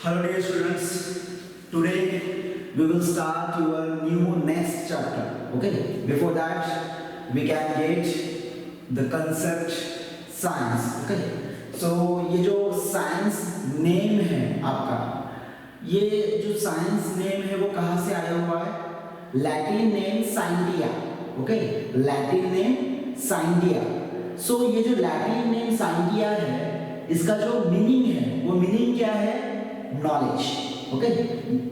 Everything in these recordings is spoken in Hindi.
Hello dear students, today we will start your new next chapter. Okay, before that we can get the concept science. Okay, so ये जो science name है आपका, ये जो science name है वो कहाँ से आया हुआ है? Latin name Scientia. Okay, Latin name Scientia. So ये जो Latin name Scientia है, इसका जो मीनिंग है वो मीनिंग क्या है? नॉलेज. ओके,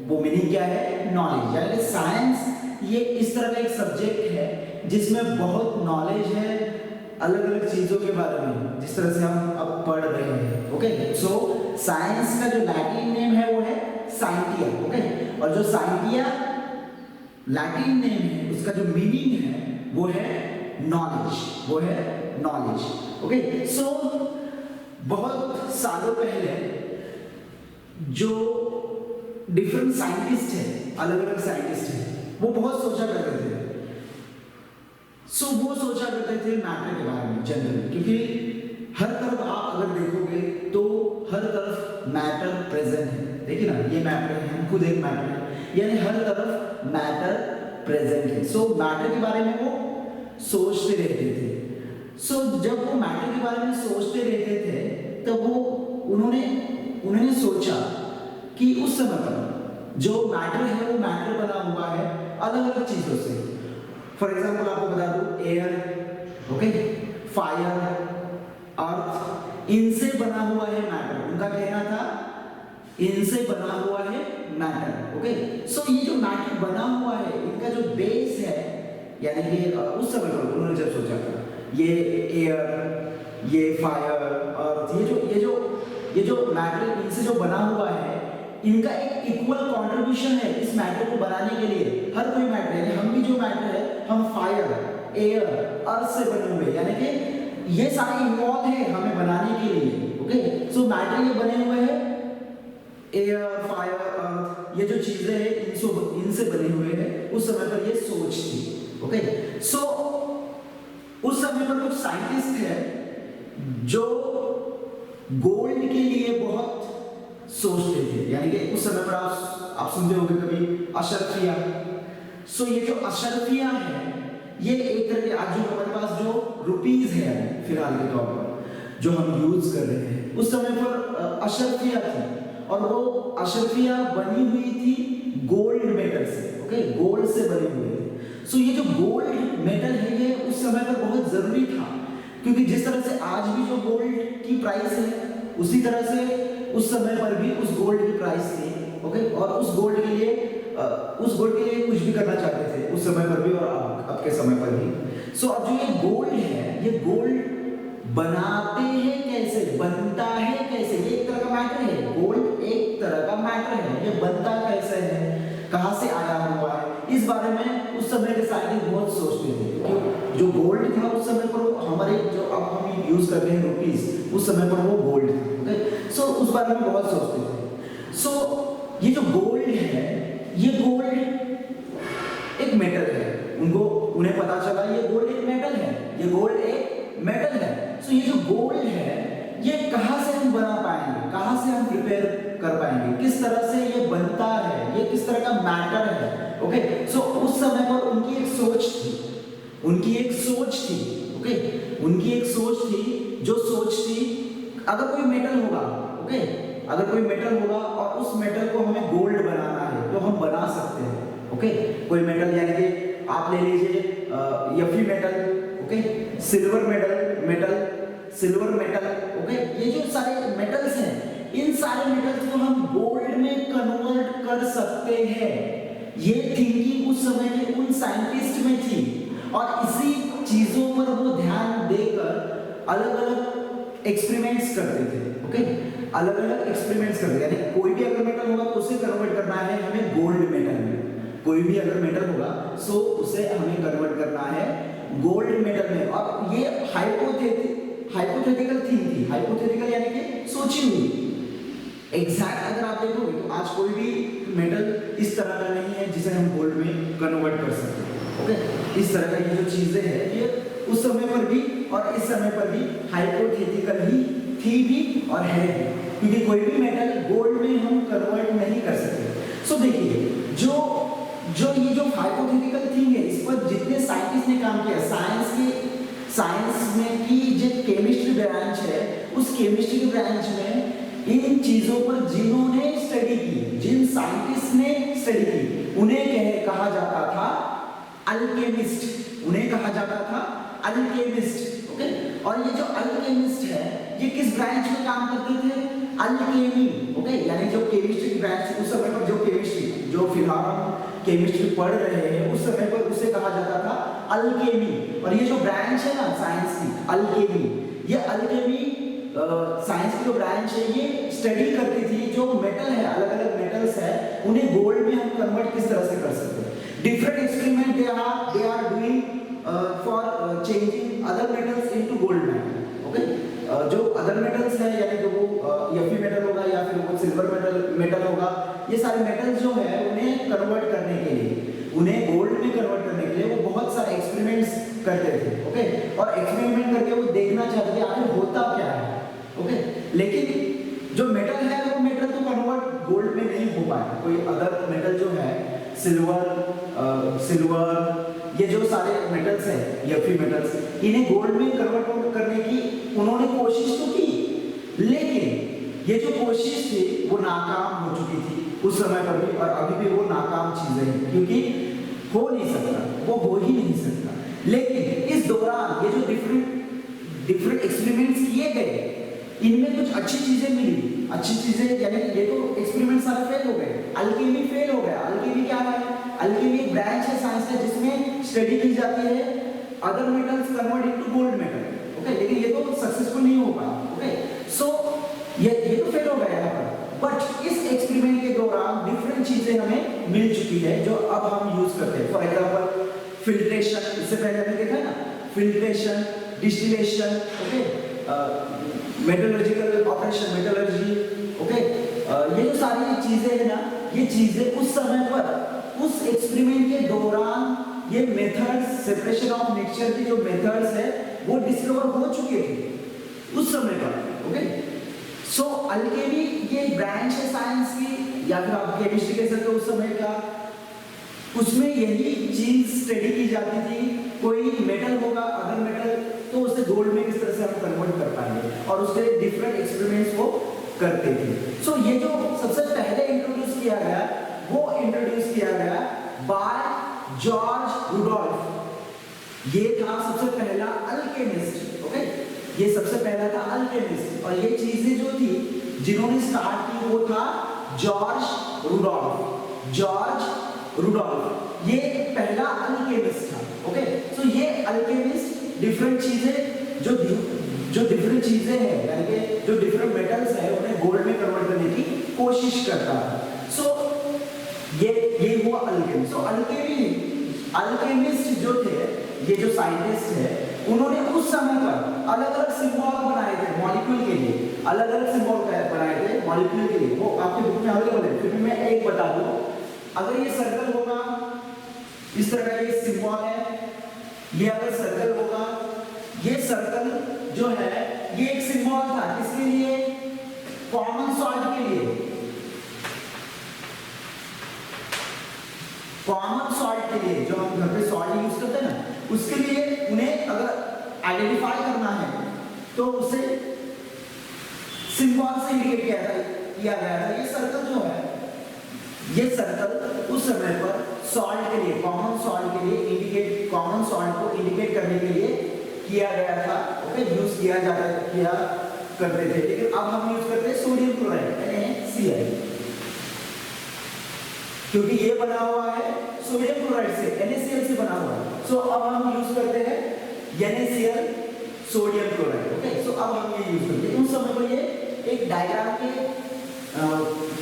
वो मीनिंग क्या है? नॉलेज. यानी साइंस ये इस तरह का एक सब्जेक्ट है जिसमें बहुत नॉलेज है अलग अलग चीजों के बारे में, जिस तरह से हम अब पढ़ रहे हैं. ओके, सो साइंस का जो लैटिन नेम है वो है साइंटिया. ओके, और जो साइंटिया लैटिन नेम है उसका जो मीनिंग है वो है नॉलेज. वो है नॉलेज. ओके, सो बहुत सालों पहले जो डिफरेंट साइंटिस्ट है, अलग अलग साइंटिस्ट है, वो बहुत सोचा करते थे. वो सोचा करते थे मैटर के बारे में जनरली, क्योंकि हर तरफ आप अगर देखोगे तो हर तरफ मैटर प्रेजेंट है. देखिए ना, ये मैटर है, हम खुद एक मैटर है, यानी हर तरफ मैटर प्रेजेंट है. मैटर के बारे में वो सोचते रहते थे. जब वो मैटर के बारे में सोचते रहते थे तब वो उन्होंने सोचा कि उस समय पर जो मैटर है वो मैटर बना हुआ है अलग अलग चीजों से. फॉर एग्जाम्पल आपको बता दूं, एयर, ओके, फायर, अर्थ, इनसे बना हुआ है मैटर. उनका कहना था इनसे बना हुआ है मैटर. ओके, ये जो मैटर बना हुआ है इनका जो बेस है, यानी कि उस समय पर उन्होंने जब सोचा था ये एयर, ये फायर, अर्थ, ये जो मैटर इनसे जो बना हुआ है, इनका एक इक्वल कंट्रीब्यूशन है इस मैटर को बनाने के लिए. हर कोई मैटर है, हम भी जो मैटर है, हम फायर, एयर, अर्थ से बने हुए, यानी कि ये सारे इन्वॉल्व है हमें बनाने के लिए. ओके, मैटर ये बने हुए हैं, एयर, फायर, अर्थ, ये जो चीजें हैं इनसे बने हुए हैं. उस समय पर ये सोच थी. ओके, उस समय पर कुछ साइंटिस्ट है जो गोल्ड के लिए बहुत सोचते थे. यानी कि उस समय पर आप सुनते होंगे कभी अशरफिया. ये जो अशरफिया है, ये एक तरह के आज जो हमारे पास जो रुपीस है फिलहाल के तौर पर जो हम यूज कर रहे हैं, उस समय पर अशरफिया थी, और वो अशरफिया बनी हुई थी गोल्ड मेटल से. ओके, गोल्ड से बनी हुई थी. ये जो गोल्ड मेटल है ये उस समय पर बहुत जरूरी था, क्योंकि जिस तरह से आज भी जो गोल्ड की प्राइस है उसी तरह से उस समय पर भी उस गोल्ड की प्राइस थी. ओके, और उस गोल्ड के लिए कुछ भी करना चाहते थे उस समय पर भी और अब के समय पर भी. अब जो ये गोल्ड है, ये गोल्ड बनाते हैं कैसे, बनता है कैसे, ये एक तरह का मैटर है. गोल्ड एक तरह का मैटर है, ये बनता कैसे है, कहां से आया हुआ है, इस बारे में उस समय के साइंटिस्ट बहुत सोचते थे. क्योंकि जो गोल्ड था उस समय पर, हमारे जो अब हम यूज करते हैं रुपीस, उस समय पर वो गोल्ड था. उस बारे में बहुत सोचते थे. ये जो गोल्ड है, ये गोल्ड एक मेटल है. उन्हें पता चला ये गोल्ड एक मेटल है, ये गोल्ड एक मेटल है. ये जो गोल्ड है ये कहां से हम बना पाएंगे, कहां से हम प्रिपेयर कर पाएंगे, किस तरह से ये बनता है, ये किस तरह का मैटर है. ओके, उस समय पर उनकी एक सोच थी. ओके, उनकी एक सोच थी, जो सोच थी अगर कोई मेटल होगा, ओके, अगर कोई मेटल होगा और उस मेटल को हमें गोल्ड बनाना है तो हम बना सकते हैं. ओके, कोई मेटल, यानी कि आप ले लीजिए एफी metal, okay, silver metal, okay, ये जो सारे मेटल्स हैं, इन सारे मेटल्स को हम गोल्ड में कन्वर्ट कर सकते हैं. ये थिंकिंग उस समय के उन साइंटिस्ट में थी, और इसी चीजों पर वो ध्यान देकर अलग अलग एक्सपेरिमेंट्स करते थे. ओके, अलग अलग एक्सपेरिमेंट्स करते, यानी कोई भी अगर मेटल होगा तो उसे कन्वर्ट करना है हमें गोल्ड मेटल में. कोई भी अगर मेटल होगा उसे हमें कन्वर्ट करना है गोल्ड मेटल में. और ये हाइपोथेटिकल थिंग थी. हाइपोथेटिकल यानी कि सोची हुई. एग्जैक्ट अगर आप देखोगे तो आज कोई भी मेटल इस तरह का नहीं है जिसे हम गोल्ड में कन्वर्ट कर सकते हैं. ओके, इस तरह का ये जो चीजें हैं ये उस समय पर भी और इस समय पर भी हाइपोथेटिकल ही थी भी और है भी. क्योंकि कोई भी मेटल गोल्ड में हम कन्वर्ट नहीं कर सकते। सो देखिए जो ये जो हाइपोथेटिकल थिंग है, इस पर जितने साइंटिस्ट ने काम किया, साइंस में की जो केमिस्ट्री ब्रांच है, उस केमिस्ट्री ब्रांच में इन चीजों पर जिन्होंने स्टडी की, जिन साइंटिस्ट ने स्टडी की, उन्हें कहा जाता था अल्केमिस्ट, उन्हें कहा जाता था अल्केमिस्ट। ओके, और ये जो अल्केमिस्ट है ये किस ब्रांच में काम करते थे? अल्केमी। ओके, यानी जो केमिस्ट्री की ब्रांच उस समय पर जो केमिस्ट्री, जो फिलहाल हम केमिस्ट्री पढ़ रहे हैं, उस समय पर उसे कहा जाता था अल्केमी। और ये जो ब्रांच है ना साइंस की, अल्केमी, ये अल्केमी साइंस की जो ब्रांच है ये स्टडी करती थी जो मेटल है, अलग अलग मेटल्स है, उन्हें गोल्ड में हम कन्वर्ट किस तरह से कर सकते हैं। Different experiment they are doing for changing other metals into gold metal. Okay, जो अदर मेटल्स है यानी जो Fe मेटल होगा या फिर वो सिल्वर मेटल होगा, ये सारे मेटल्स जो है उन्हें कन्वर्ट करने के लिए, उन्हें गोल्ड में कन्वर्ट करने के लिए वो बहुत सारे एक्सपेरिमेंट्स करते थे। ओके, और एक्सपेरिमेंट करके वो देखना चाहते थे आखिर होता क्या है। ओके, लेकिन जो मेटल है वो मेटल तो कन्वर्ट गोल्ड में नहीं हो पाया। कोई अदर मेटल जो है सिल्वर ये जो सारे मेटल्स हैं Fe मेटल्स, इन्हें गोल्ड में कन्वर्ट करने की उन्होंने कोशिश तो की, लेकिन ये जो कोशिश थी वो नाकाम हो चुकी थी उस समय पर भी, और अभी भी वो नाकाम चीजें हैं, क्योंकि हो नहीं सकता, वो हो ही नहीं सकता। लेकिन इस दौरान ये जो डिफरेंट एक्सपेरिमेंट्स किए गए, इनमें कुछ अच्छी चीजें मिली। अच्छी चीजें यानी ये तो एक्सपेरिमेंट सारे फेल हो गए, अल्केमी फेल हो गया। अल्केमी क्या है? अल्केमी एक ब्रांच है साइंस का जिसमें स्टडी की जाती है other metals convert into gold metal. Okay, लेकिन ये तो सक्सेसफुल नहीं हो पाया। ओके, सो ये तो फेल हो गया यहाँ पर। बट इस एक्सपेरिमेंट के दौरान डिफरेंट चीजें हमें मिल चुकी है जो अब हम यूज करते हैं। फॉर एग्जांपल फिल्ट्रेशन, इससे पहले हमने देखा ना, filtration, distillation, okay, metallurgical operation, metallurgy. Okay, ये जो सारी चीजें है ना, ये चीजें उस समय पर उस एक्सपेरिमेंट के दौरान ये मेथड्स, सेपरेशन ऑफ मिक्सचर की जो मेथड्स है वो डिस्कवर हो चुके थे उस समय पर। ओके, सो अल्केमी ये ब्रांच है साइंस की, या फिर आप केमिस्ट्री कह सकते हो उस समय का, उसमें यही चीज स्टडी की जाती थी। कोई मेटल होगा, अदर मेटल, तो उसे गोल्ड में किस तरह से हम कन्वर्ट कर पाएंगे, और उसके डिफरेंट एक्सपेरिमेंट्स वो करते थे। सो ये जो सबसे पहले इंट्रोड्यूस किया गया, वो इंट्रोड्यूस किया गया बाय जॉर्ज रुडोल्फ। ये था सबसे पहला अल्केमिस्ट। ओके, ये सबसे पहला था अल्केमिस्ट, और ये चीजें जो थी जिन्होंने स्टार्ट की वो था जॉर्ज रुडोल्फ। जॉर्ज रुडोल्फ ये पहला अल्केमिस्ट था। ओके, सो ये अल्केमिस्ट डिफरेंट चीजें जो डिफरेंट चीजें हैं, यानी कि जो डिफरेंट मेटल्स है उन्हें गोल्ड में कन्वर्ट करने की कोशिश करता है। सो ये हुआ अल्केमिस्ट। सो अल्केमिस्ट जो थे, ये जो साइंटिस्ट है, उन्होंने उस समय पर अलग अलग सिंबल बनाए थे मॉलिक्यूल के लिए, अलग अलग सिंबल बनाए थे मॉलिक्यूल के लिए। वो आपके बुक में अवेलेबल है, फिर भी मैं एक बता दूं। अगर ये सर्कल होगा, इस तरह का ये सिंबल है, ये अगर सर्कल होगा, ये सर्कल जो है ये एक सिंबल था किसके लिए? कॉमन सॉल्ट के लिए। कॉमन सॉल्ट के लिए, जो हम घर पे सॉल्ट यूज करते हैं ना, उसके लिए उन्हें अगर आइडेंटिफाई करना है तो उसे सिंबल से इंडिकेट किया गया था। ये सर्कल जो है, ये सर्कल उस समय पर सॉल्ट के लिए, कॉमन सॉल्ट के लिए कॉमन सॉल्ट को इंडिकेट करने के लिए किया गया था। ओके, यूज किया करते थे। लेकिन अब हम यूज करते हैं सोडियम क्लोराइड NaCl, क्योंकि ये बना हुआ है सोडियम क्लोराइड से, NaCl से बना हुआ है। सो अब हम यूज करते हैं NaCl सोडियम क्लोराइड। ओके, सो अब हम ये यूज करते हैं। उस समय पर ये एक डायग्राम के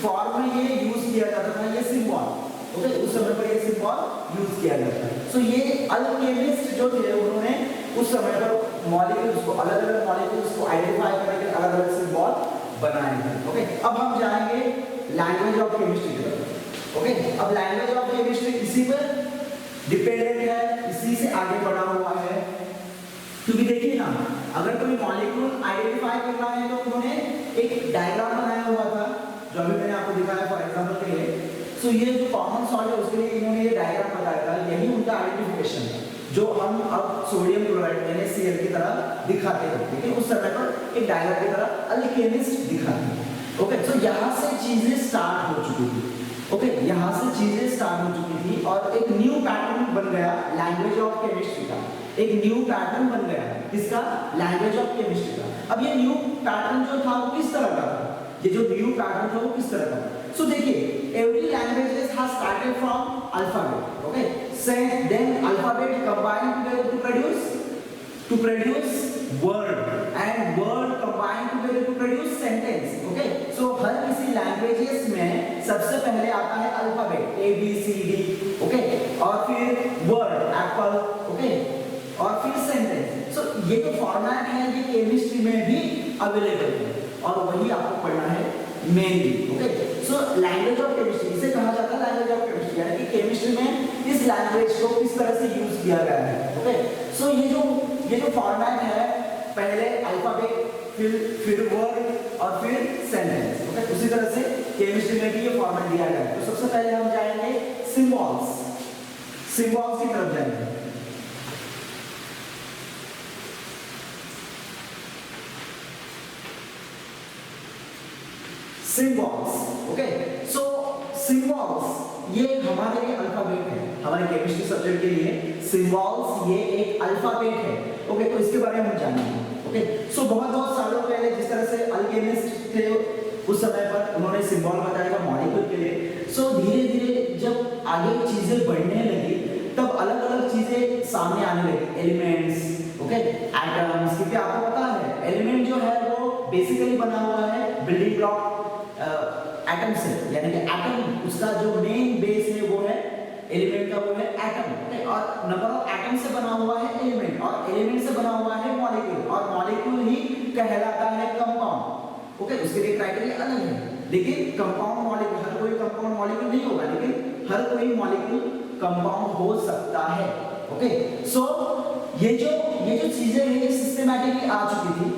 फॉर्म में ये यूज किया जाता था, ये सिंबल। ओके, उस समय पर ये सिंबल यूज किया जाता है। सो ये अल्केमिस्ट जो थे उन्होंने उस समय पर मॉलिक्यूल्स को, अलग अलग मॉलिक्यूल्स को आइडेंटिफाई करके अलग अलग सिंबल बनाए थे। ओके, अब हम जाएंगे लैंग्वेज ऑफ केमिस्ट्री की तरफ। ओके, अब लैंग्वेज ऑफ केमिस्ट्री इसी पर डिपेंडेंट है, इसी से आगे बढ़ा हुआ है। क्योंकि देखिए ना, अगर कोई मॉलिक्यूल आइडेंटिफाई करना है तो उन्होंने एक डायग्राम बनाया हुआ था जो अभी मैंने आपको दिखाया फॉर एग्जांपल के लिए। सो ये जो कॉमन सॉल्ट है उसके लिए इन्होंने ये डायग्राम बताया था, यही उनका आइडेंटिफिकेशन है जो हम अब सोडियम क्लोराइड NaCl की तरह दिखाते हैं, लेकिन उस समय पर एक डायग्राम की तरह अल्केमिस्ट दिखाते हैं। ओके, सो यहाँ से चीजें स्टार्ट हो चुकी थी। ओके, यहाँ से चीजें स्टार्ट हो चुकी थी और एक न्यू पैटर्न बन गया लैंग्वेज ऑफ केमिस्ट्री का। एक न्यू पैटर्न बन गया किसका? लैंग्वेज ऑफ केमिस्ट्री का। अब ये न्यू पैटर्न जो था वो किस तरह का था? ये जो न्यू पैटर्न था वो किस तरह का था? सो देखिए, every languages has started from alphabet. Okay, say then alphabet combined to produce word and word combined together to produce sentence. Okay, so हर किसी लैंग्वेजेस में सबसे पहले आता है अल्फाबेट ABCD। ओके, और फिर वर्ड एप्पल। ओके, और फिर सेंटेंस। सो ये जो फॉर्मेट है ये केमिस्ट्री में भी अवेलेबल है और वही आपको पढ़ना है mainly. Okay, so language of chemistry इसे कहा जाता है लैंग्वेज ऑफ केमिस्ट्री, यानी कि केमिस्ट्री में इस लैंग्वेज को किस तरह से यूज किया गया है। ओके, सो ये जो फॉर्मेट है, पहले अल्फाबेट, फिर वर्ड और फिर सेंटेंस। ओके, उसी तरह से केमिस्ट्री में भी ये फॉर्मेट दिया गया है। तो सबसे पहले हम जाएंगे सिंबल्स की तरफ जाएंगे। सिंबल्स। ओके, सो सिंबल्स ये हमारे लिए अल्फाबेट है, हमारे केमिस्ट्री सब्जेक्ट के लिए सिंबल्स ये एक अल्फाबेट है। ओके, तो इसके बारे में हम जानेंगे। ओके, सो बहुत सालों पहले जिस तरह से अल्केमिस्ट थे उस समय पर उन्होंने सिंबल बताया था मॉलिक्यूल के लिए। सो धीरे धीरे जब आगे चीजें बढ़ने लगी तब अलग अलग चीजें सामने आने लगी, एलिमेंट्स। ओके, एटम्स, क्योंकि आपको पता है एलिमेंट जो है वो बेसिकली बना हुआ है बिल्डिंग ब्लॉक एटम से, यानी कि एटम उसका जो मेन बेस है वो है एलिमेंट का, वो है एटम। और नंबर ऑफ एटम से बना हुआ है एलिमेंट, और एलिमेंट से बना हुआ है मॉलिक्यूल, और मॉलिक्यूल ही कहलाता है कंपाउंड। ओके, उसके लिए क्राइटेरिया अलग है, लेकिन कंपाउंड मॉलिक्यूल, हर कोई कंपाउंड मॉलिक्यूल नहीं होगा, लेकिन हर कोई मॉलिक्यूल कंपाउंड हो सकता है। ओके, सो ये जो चीजें हैं ये सिस्टमैटिकली आ चुकी थी,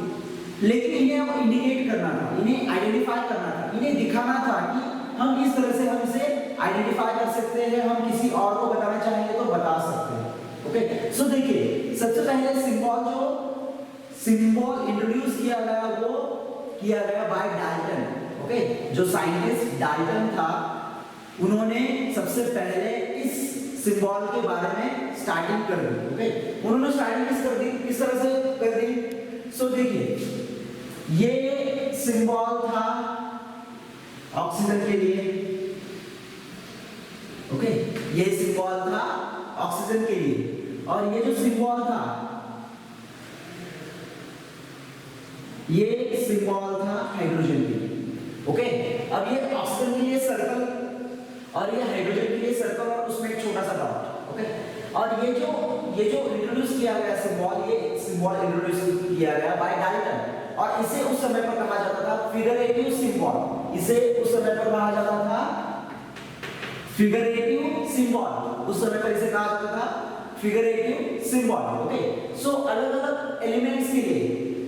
लेकिन इन्हें हम इंडिकेट करना था, इन्हें आइडेंटिफाई करना था, इन्हें दिखाना था कि हम इस तरह से हम इसे आइडेंटिफाई कर सकते हैं, हम किसी और को बताना चाहेंगे तो बता सकते हैं। ओके, सो देखिए सबसे पहले सिंबल इंट्रोड्यूस किया गया बाय डाल्टन। ओके, जो साइंटिस्ट डाल्टन था उन्होंने सबसे पहले इस सिंबल के बारे में स्टार्टिंग कर दी। ओके, उन्होंने स्टार्टिंग किस तरह से कर दी? सो देखिए, ये सिंबल था ऑक्सीजन के लिए। ओके, ये सिंबल था ऑक्सीजन के लिए, और ये जो सिंबल था ये सिंबल था हाइड्रोजन के लिए। ओके, अब ये ऑक्सीजन के लिए सर्कल और ये हाइड्रोजन के लिए सर्कल और उसमें एक छोटा सा डॉट। ओके, और ये जो इंट्रोड्यूस किया गया सिंबल, ये सिंबल इंट्रोड्यूस किया गया बाय डाल्टन, और इसे उस समय पर कहा जाता था फिगरेटिव सिंबल। इसे उस समय पर कहा जाता था फिगरेटिव सिंबल, उस समय पर इसे कहा जाता था फिगरेटिव सिंबल। ओके, सो अलग अलग एलिमेंट्स के लिए,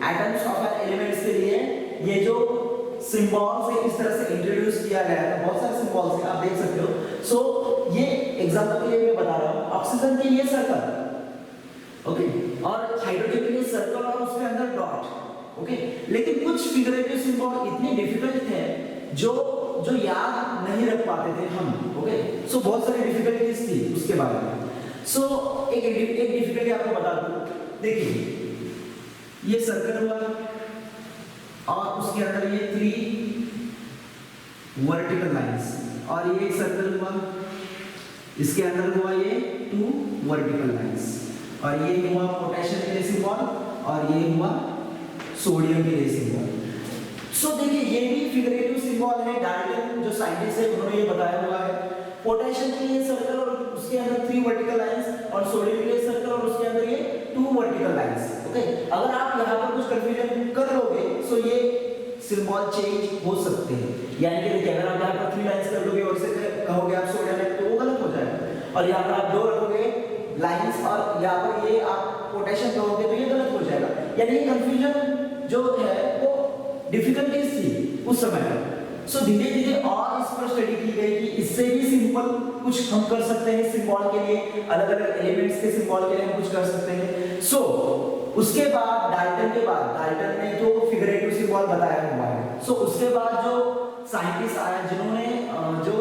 एटम्स ऑफ एलिमेंट्स के लिए ये जो सिंबल्स है इस तरह से इंट्रोड्यूस किया गया है। बहुत सारे सिंबल्स हैं, आप देख सकते हो। सो ये एग्जांपल के लिए मैं बता रहा हूं, ऑक्सीजन के लिए सर्कल, ओके, और हाइड्रोजन के लिए सर्कल और उसके अंदर डॉट। ओके, लेकिन कुछ फिगरेटिव सिंबल इतने डिफिकल्ट थे जो याद नहीं रख पाते थे हम। ओके, सो बहुत सारी डिफिकल्टीज थी उसके बारे में। सो एक डिफिकल्टी आपको बता दूं, देखिए ये सर्कल हुआ और उसके अंदर ये 3 वर्टिकल लाइंस, और ये एक सर्कल हुआ, इसके अंदर हुआ ये 2 वर्टिकल लाइंस, और ये हुआ पोटेशियम के लिए सिंबल, और ये हुआ सोडियम के लिए सिंबल। सो देखिए ये भी फिगरेटिव सिंबल है, डाल्टन जो साइंटिस्ट है उन्होंने ये बताया हुआ है। पोटेशियम के लिए सर्कल और उसके अंदर 3 वर्टिकल लाइंस, और सोडियम के लिए सर्कल और उसके अंदर ये 2 वर्टिकल लाइंस। ओके, अगर आप यहाँ पर कुछ कंफ्यूजन कर लोगे सो ये सिंबल चेंज हो सकते हैं, यानी कि देखिए अगर आप यहाँ पर 3 लाइंस कर लोगे और इसे कहोगे आप सोडियम है तो वो गलत हो जाएगा, और यहाँ पर आप 2 रखोगे लाइंस और यहाँ पर ये आप पोटेशियम कहोगे तो ये गलत हो जाएगा। यानी कंफ्यूजन जो है वो डिफिकल्टीज थी उस समय। सो धीरे धीरे और इस पर स्टडी की गई कि इससे भी सिंपल कुछ हम कर सकते हैं सिंबल के लिए, अलग अलग एलिमेंट्स के सिंबल के लिए हम कुछ कर सकते हैं। सो उसके बाद डाल्टन ने जो फिगरेटिव सिंबल बताया हुआ है, सो उसके बाद जो साइंटिस्ट आया जिन्होंने जो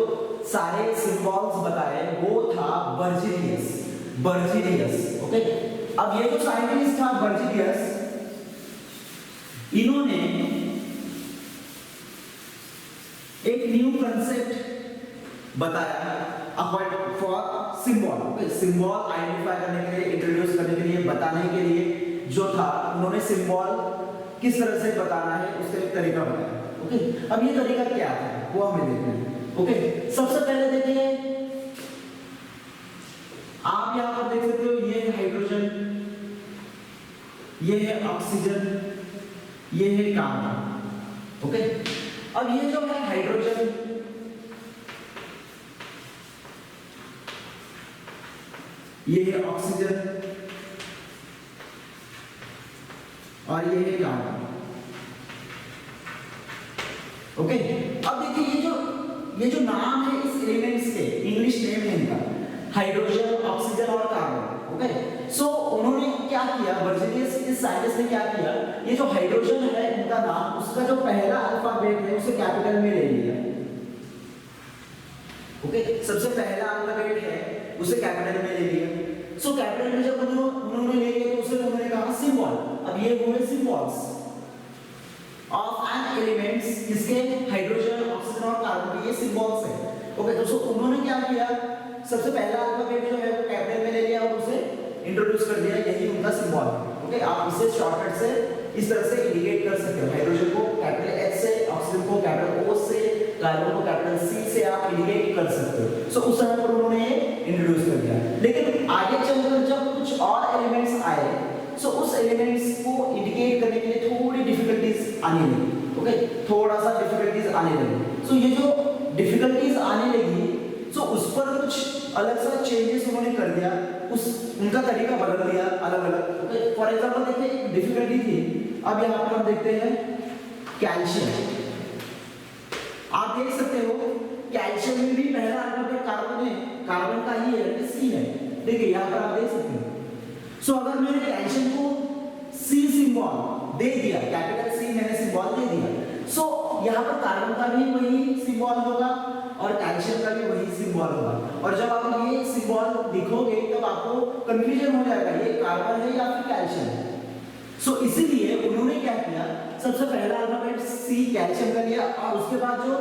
सारे सिंबल्स बताए वो था बर्जीलियस। ओके, अब ये जो साइंटिस्ट था बर्जीलियस, इन्होंने एक न्यू कंसेप्ट बताया according for symbol. Symbol identify करने के लिए, इंट्रोड्यूस करने के लिए, बताने के लिए जो था, उन्होंने सिंबल किस तरह से बताना है उसका एक तरीका बताया। ओके, अब ये तरीका क्या है वो हमें देखना है। ओके, सबसे पहले देखिए, आप यहां पर देख सकते हो, ये है हाइड्रोजन, ये है ऑक्सीजन, ये है कार्बन। ओके, अब ये जो है हाइड्रोजन, ये है ऑक्सीजन और ये है कार्बन। ओके, अब देखिए ये जो नाम है इस एलिमेंट्स के, इंग्लिश नेम है इनका, हाइड्रोजन, ऑक्सीजन और कार्बन। ओके, सो उन्होंने क्या किया, बर्जीलियस इस साइंटिस्ट ने क्या किया, ये जो हाइड्रोजन है इनका नाम, उसका जो पहला अल्फाबेट है उसे कैपिटल में ले लिया। ओके, सबसे पहला अल्फाबेट है उसे कैपिटल में ले लिया। सो कैपिटल में जब उन्होंने ले लिया तो उसे उन्होंने कहा सिंबल। अब ये हुए सिंबल्स ऑफ एन एलिमेंट्स, जिसके हाइड्रोजन, ऑक्सीजन और कार्बन के ये सिंबल्स हैं। ओके, तो सो उन्होंने क्या किया, सबसे पहला अल्फाबेट जो है वो कैपिटल में ले लिया और उसे इंट्रोड्यूस कर दिया, यही उनका सिंबल है। ओके, आप इसे शॉर्टकट से इस तरह से इंडिकेट कर सकते हो, हाइड्रोजन को कैपिटल एच से, ऑक्सीजन को कैपिटल ओ से, कार्बन को कैपिटल सी से आप इंडिकेट कर सकते हो। सो उस समय पर उन्होंने इंट्रोड्यूस कर दिया। लेकिन आगे चलकर जब कुछ और एलिमेंट्स आए, सो उस एलिमेंट्स को इंडिकेट करने के लिए थोड़ी डिफिकल्टीज आने लगी। ओके, थोड़ा सा डिफिकल्टीज आने लगी। सो ये जो डिफिकल्टीज आने लगी, सो उस पर कुछ अलग सा चेंजेस उन्होंने कर दिया, उनका तरीका बदल दिया अलग अलग। ओके, फॉर एग्जांपल देखिए, एक डिफिकल्टी थी, अब यहाँ पर हम देखते हैं कैल्शियम। आप देख सकते हो कैल्शियम में भी पहला अल्फाबेट कार्बन है, कार्बन का ही है, सी है। देखिए यहाँ पर आप देख सकते हो। सो अगर मैंने कैल्शियम को सी सिंबल दे दिया, कैपिटल सी मैंने सिंबल दे दिया, सो यहाँ पर कार्बन का भी वही सिंबल होगा और कैल्शियम का भी वही सिंबल होगा। और जब आप ये सिंबल दिखोगे तब आपको कंफ्यूजन हो जाएगा, ये कार्बन है या फिर कैल्शियम है। सो इसीलिए उन्होंने क्या किया, सबसे पहला अल्फाबेट सी कैल्शियम का लिया और उसके बाद जो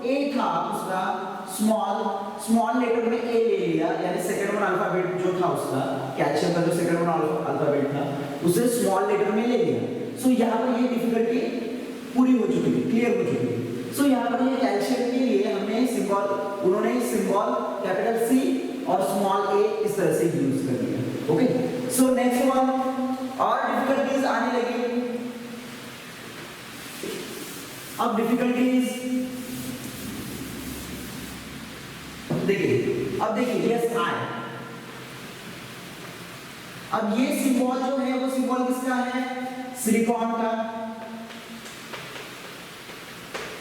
ए था उसका स्मॉल लेटर में ए ले लिया, यानी सेकंड वन अल्फाबेट जो था उसका, कैल्शियम का जो सेकंड वन अल्फाबेट था उसे स्मॉल लेटर में ले लिया। सो यहाँ पर ये डिफिकल्टी पूरी हो चुकी थी, क्लियर हो चुकी थी। सो यहाँ पर ये कैल्शियम के लिए हमने सिंबल, उन्होंने सिंबल कैपिटल सी और स्मॉल ए इस तरह से यूज कर दिया। ओके, सो नेक्स्ट वन, और डिफिकल्टीज आने लगी। अब डिफिकल्टीज देखिए, अब देखिए यस आई, अब ये सिंबल जो है वो सिंबल किसका है, सिलिकॉन का।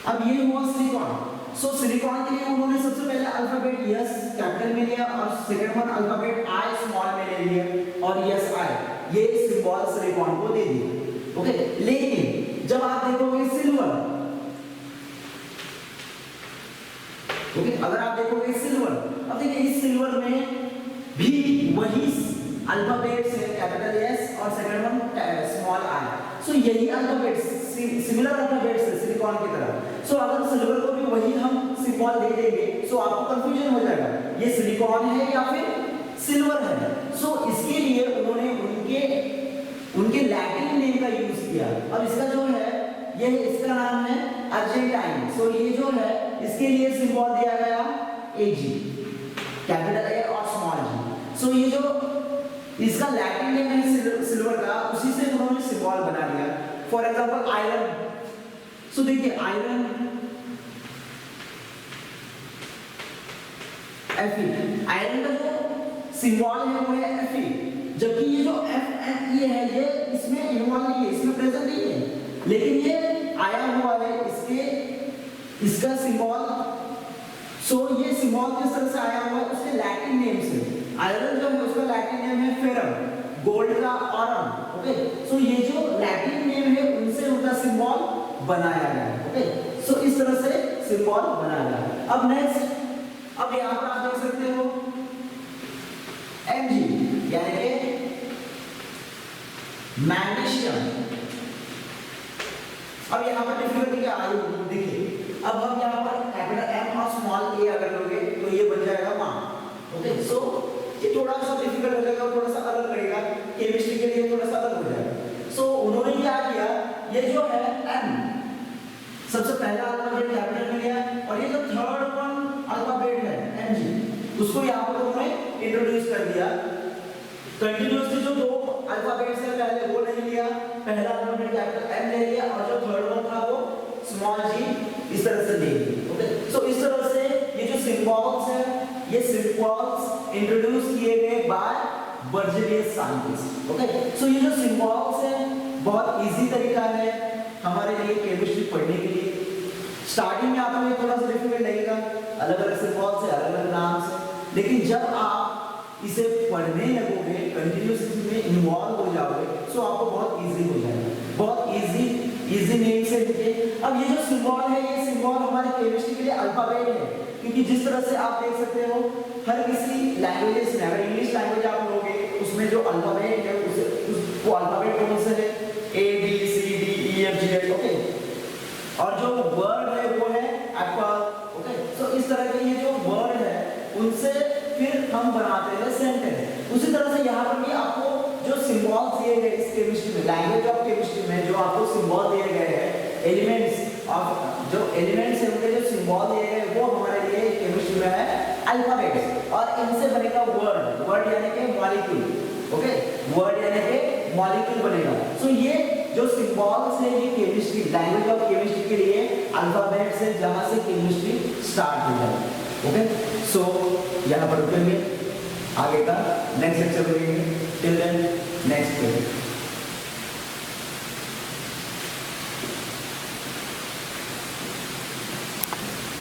अब ये हुआ सिलिकॉन। सो सिलिकॉन के लिए उन्होंने सबसे पहले अल्फाबेट यस कैपिटल में लिया और सेकंड वन अल्फाबेट आई स्मॉल में ले लिया और यस आई ये सिंबल सिलिकॉन को दे दिया। ओके, लेकिन जब आप देखोगे सिल्वर, ओके, अगर आप देखोगे सिल्वर, अब देखिए इस सिल्वर में भी वही अल्फाबेट्स है, कैपिटल एस और सेकंड वन स्मॉल आई। सो यही अल्फाबेट्स, सिमिलर अल्फाबेट्स है सिलिकॉन की तरह। सो अगर सिल्वर को भी वही हम सिंबल दे देंगे, सो आपको कंफ्यूजन हो जाएगा, ये सिलिकॉन है या फिर सिल्वर है। सो इसके लिए उन्होंने उनके लैटिन नेम का यूज किया। अब इसका जो है ये, इसका नाम है अर्जेंटाइन। सो ये जो है इसके लिए सिंबल दिया गया Ag, कैपिटल ए और स्मॉल जी। सो ये जो इसका लैटिन नेम है सिल्वर का, उसी से उन्होंने सिंबल बना लिया। फॉर एग्जांपल आयरन, सो देखिए आयरन Fe, आयरन का जो सिंबल है वो है Fe, जबकि ये जो Fe है ये इसमें इन्वॉल्व नहीं है, इसमें प्रेजेंट नहीं है, लेकिन ये आया हुआ है इसके इसका सिंबल, सो ये सिंबल किस तरह से आया हुआ है, उसके लैटिन नेम से। आयरन जो है उसका लैटिन नेम है फेरम, गोल्ड का ऑरम। ओके, सो ये जो लैटिन नेम है उनसे उनका सिंबल बनाया गया है। ओके, सो इस तरह से सिंबल बनाया गया है। अब नेक्स्ट, अब यहाँ पर आप देख सकते हो Mg यानी कि मैग्नीशियम। अब यहाँ पर डिफिकल्टी क्या आई होगी देखिए। अब हम यहाँ पर कैपिटल M और स्मॉल a अगर लोगे तो ये बन जाएगा मा। ओके, सो ये थोड़ा सा डिफिकल्ट हो जाएगा, थोड़ा सा अलग लगेगा, केमिस्ट्री के लिए थोड़ा सा अलग हो जाएगा। सो उन्होंने क्या किया, ये जो है M सबसे पहला अल्फाबेट कैपिटल में लिया, और ये जो थर्ड वन अल्फाबेट है Mg उसको यहाँ पर उन्होंने इंट्रोड्यूस कर दिया। कंटिन्यूअसली जो दो अल्फाबेट्स है पहले वो नहीं लिया, पहला अल्फाबेट कैपिटल M ले लिया और जो थर्ड वन था वो स्मॉल g इस तरह से ले लिया। ओके, सो इस तरह से ये जो सिंबल्स है ये सिंबल्स इंट्रोड्यूस किए गए बाय बर्जेलियस साइंटिस्ट। ओके, सो ये जो सिंबल्स है बहुत इजी तरीका है हमारे लिए केमिस्ट्री पढ़ने के लिए। स्टार्टिंग में आपको ये थोड़ा सा डिफिकल्ट लगेगा, अलग अलग सिंबल्स है, अलग अलग नाम से, लेकिन जब आप इसे पढ़ने लगोगे, कंटिन्यूअसली में इन्वॉल्व हो जाओगे, सो आपको बहुत इजी हो जाएगा, बहुत इजी नेम से लिखिए। अब ये जो सिंबल है ये सिंबल हमारे केमिस्ट्री के लिए अल्फाबेट है, क्योंकि जिस तरह से आप देख सकते हो हर किसी लैंग्वेजेस में, अगर इंग्लिश लैंग्वेज आप लोगे उसमें जो अल्फाबेट है वो अल्फाबेट कौन से है, A B C D E F G H। Okay, और जो वर्ड है वो है एप्पल। ओके, सो इस तरह के ये जो वर्ड है उनसे फिर हम बनाते हैं सेंटेंस। उसी तरह से यहाँ पर भी आपको जो सिंबल्स दिए गए इस केमिस्ट्री में, लैंग्वेज ऑफ केमिस्ट्री में जो आपको सिंबल दिए गए हैं, एलिमेंट्स ऑफ जो एलिमेंट्स हैं उनके जो सिंबल दिए गए वो हमारे लिए केमिस्ट्री में है अल्फाबेट्स, और इनसे बनेगा वर्ड। वर्ड यानी कि मॉलिक्यूल। ओके, वर्ड यानी कि मॉलिक्यूल बनेगा। सो ये जो सिंबल्स है ये केमिस्ट्री, लैंग्वेज ऑफ केमिस्ट्री के लिए अल्फाबेट्स है जहां से केमिस्ट्री स्टार्ट हो जाए। ओके, सो यहाँ पर रुकेंगे, आगे का नेक्स्ट लेक्चर करेंगे। Till then next